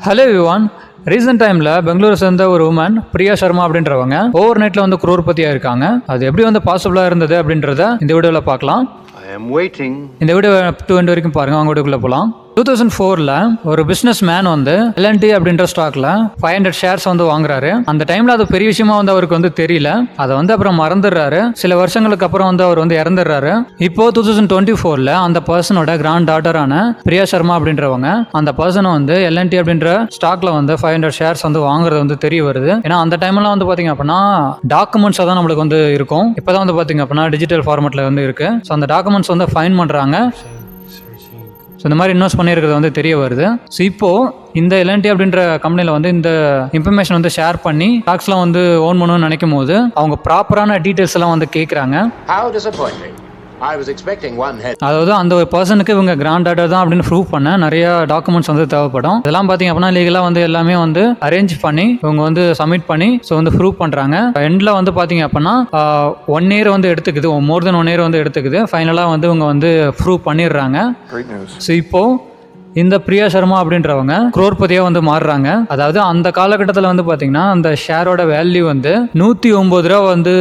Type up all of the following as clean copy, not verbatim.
Hello everyone. Recent டைமில் பெங்களூரை சேர்ந்த ஒரு உமன் பிரியா சர்மா அப்படின்றவங்க ஓவர் நைட்டில் வந்து குரோர்பதியாக இருக்காங்க. அது எப்படி வந்து பாசிபிளாக இருந்தது அப்படின்றத இந்த வீடியோவில் பார்க்கலாம். இந்த வீடியோ டு எண்ட் வரைக்கும் பாருங்கள். அவங்க வீடியோக்குள்ளே போகலாம். 2004ல் ஒரு பிஸ்னஸ் மேன் வந்து L&T அப்படின்ற ஸ்டாக்ல 500 ஷேர்ஸ் வந்து வாங்குறாரு. அந்த டைம்ல அது பெரிய விஷயமா வந்து அவருக்கு வந்து தெரியல. அதை வந்து அப்புறம் மறந்துடுறாரு. சில வருஷங்களுக்கு அப்புறம் வந்து அவர் வந்து இறந்துடுறாரு. இப்போ 2024ல் அந்த பர்சனோட கிராண்ட் டாட்டரான பிரியா சர்மா அப்படின்றவங்க அந்த பர்சனை வந்து L&T அப்படின்ற ஸ்டாக்ல வந்து 500 ஷேர்ஸ் வந்து வாங்குறது வந்து தெரிய வருது. ஏன்னா அந்த டைம்லாம் வந்து பாத்தீங்க அப்படின்னா டாக்குமெண்ட்ஸ் தான் நம்மளுக்கு வந்து இருக்கும். இப்பதான் வந்து பாத்தீங்க அப்படின்னா டிஜிட்டல் ஃபார்மேட்ல வந்து இருக்கு. ஸோ அந்த டாக்குமெண்ட்ஸ் வந்து ஃபைன் பண்றாங்க. ஸோ இந்த மாதிரி இன்வெஸ்ட் பண்ணியிருக்கிறது வந்து தெரிய வருது. ஸோ இப்போது இந்த L&T அப்படின்ற கம்பெனியில் வந்து இந்த இன்ஃபர்மேஷன் வந்து ஷேர் பண்ணி ஸ்டாக்ஸ்லாம் வந்து ஓன் பண்ணணும்னு நினைக்கும் போது அவங்க ப்ராப்பரான டீட்டெயில்ஸ் எல்லாம் வந்து கேட்குறாங்க. அதாவது அந்த ஒரு பர்சனுக்கு இவங்க கிராண்ட் டாட்டர் தான் அப்படின்னு ப்ரூவ் பண்ண நிறைய டாக்குமெண்ட்ஸ் வந்து தேவைப்படும். இதெல்லாம் பார்த்தீங்க அப்படின்னா லீகலாக வந்து எல்லாமே வந்து அரேஞ்ச் பண்ணி இவங்க வந்து சப்மிட் பண்ணி ஸோ வந்து ப்ரூவ் பண்ணுறாங்க. எண்டில் வந்து பார்த்தீங்க அப்படின்னா 1 year வந்து எடுத்துக்குது, மோர் தென் 1 year வந்து எடுத்துக்குது. ஃபைனலாக வந்து இவங்க வந்து ப்ரூவ் பண்ணிடுறாங்க. ஸோ இப்போது இந்த பிரியா சர்மா அப்படின்றவங்க குரோர்பதியாக வந்து மாறுறாங்க. அதாவது அந்த காலகட்டத்தில் வந்து பார்த்தீங்கன்னா அந்த ஷேரோட வேல்யூ வந்து 109 ரூபா வந்து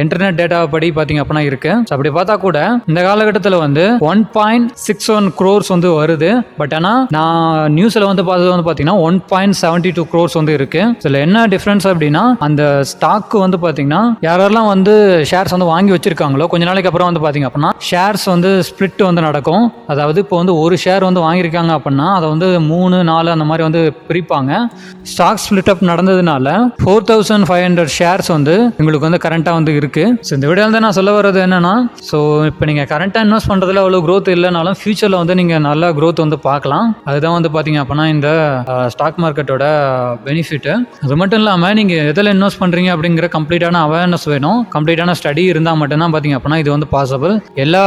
இன்டர்நெட் டேட்டா படி பார்த்தீங்க அப்படின்னா இருக்கு. அப்படி பார்த்தா கூட இந்த காலகட்டத்தில் வந்து 1.61 crores வந்து வருது. பட் ஆனால் நான் நியூஸில் வந்து பார்த்தது வந்து பார்த்தீங்கன்னா 1.72 crores வந்து இருக்கு. இதில் என்ன டிஃப்ரென்ஸ் அப்படின்னா அந்த ஸ்டாக் வந்து பார்த்தீங்கன்னா யாரெல்லாம் வந்து ஷேர்ஸ் வந்து வாங்கி வச்சிருக்காங்களோ கொஞ்ச நாளைக்கு அப்புறம் வந்து பார்த்தீங்க அப்படின்னா ஷேர்ஸ் வந்து ஸ்பிளிட் வந்து நடக்கும். அதாவது இப்போ வந்து ஒரு ஷேர் வந்து வாங்கியிருக்காங்க அப்படின்னா அதை வந்து 3, 4 அந்த மாதிரி வந்து பிரிப்பாங்க. ஸ்டாக் ஸ்பிளிட் அப் நடந்ததுனால 4500 ஷேர்ஸ் வந்து உங்களுக்கு வந்து கரண்டாக வந்து இருக்கு. ஸோ இந்த வீடியோ வந்து நான் சொல்ல வர்றது என்னன்னா, ஸோ இப்போ நீங்கள் கரண்டாக இன்வெஸ்ட் பண்ணுறதுல அவ்வளோ க்ரோத் இல்லைனாலும் ஃபியூச்சரில் வந்து நீங்கள் நல்லா க்ரோத் வந்து பார்க்கலாம். அதுதான் வந்து பார்த்தீங்க அப்படின்னா இந்த ஸ்டாக் மார்க்கெட்டோட பெனிஃபிட்டு. அது மட்டும் இல்லாமல் நீங்கள் எதில் இன்வெஸ்ட் பண்ணுறீங்க அப்படிங்கிற கம்ப்ளீட்டான அவேர்னஸ் வேணும். கம்ப்ளீட்டான ஸ்டடி இருந்தால் மட்டும்தான் பார்த்தீங்க அப்படின்னா இது வந்து பாசிபிள். எல்லா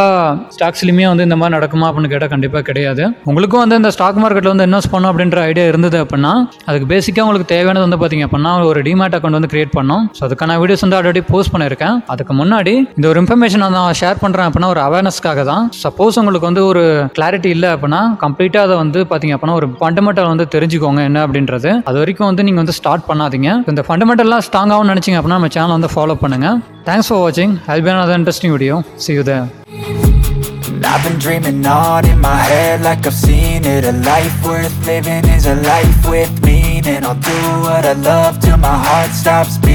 ஸ்டாக்ஸ்லையுமே வந்து இந்த மாதிரி நடக்குமா அப்படின்னு கேட்டால் கண்டிப்பாக கிடையாது. உங்களுக்கும் வந்து இந்த ஸ்டாக் மார்க்கெட்டில் வந்து இன்வெஸ்ட் பண்ணணும் அப்படின்ற ஐடியா இருந்தது அப்படின்னா அதுக்கு பேசிக்காக உங்களுக்கு தேவையானது வந்து பார்த்தீங்க அப்படின்னா ஒரு டிமேட் அக்கௌண்ட் வந்து கிரியேட் பண்ணணும். ஸோ அதுக்கான வீடியோஸ் வந்து ஆல்ரெடி போஸ்ட் பண்ணியிருக்கேன். அதுக்கு முன்னாடி இந்த ஒரு இன்ஃபர்மேஷன் நான் ஷேர் பண்ணுறேன் அப்படின்னா ஒரு அவேர்னஸ்க்காக தான். சப்போஸ் உங்களுக்கு வந்து ஒரு கிளாரிட்டி இல்லை அப்படின்னா கம்ப்ளீட்டாக அதை வந்து பார்த்தீங்க அப்படின்னா ஒரு ஃபண்டமெண்டல் வந்து தெரிஞ்சுக்கோங்க என்ன அப்படின்றது. அது வரைக்கும் வந்து நீங்கள் வந்து ஸ்டார்ட் பண்ணாதீங்க. இந்த ஃபண்டமெண்டல்லாம் ஸ்ட்ராங் ஆகும்னு நினச்சிங்க அப்படின்னா நம்ம சேனல் வந்து ஃபாலோ பண்ணுங்க. தேங்க்ஸ் ஃபார் வாட்சிங். I'll be another interesting video. See you there. I've been dreaming on in my head like I've seen it. A life worth living is a life with meaning. I'll do what I love till my heart stops beating.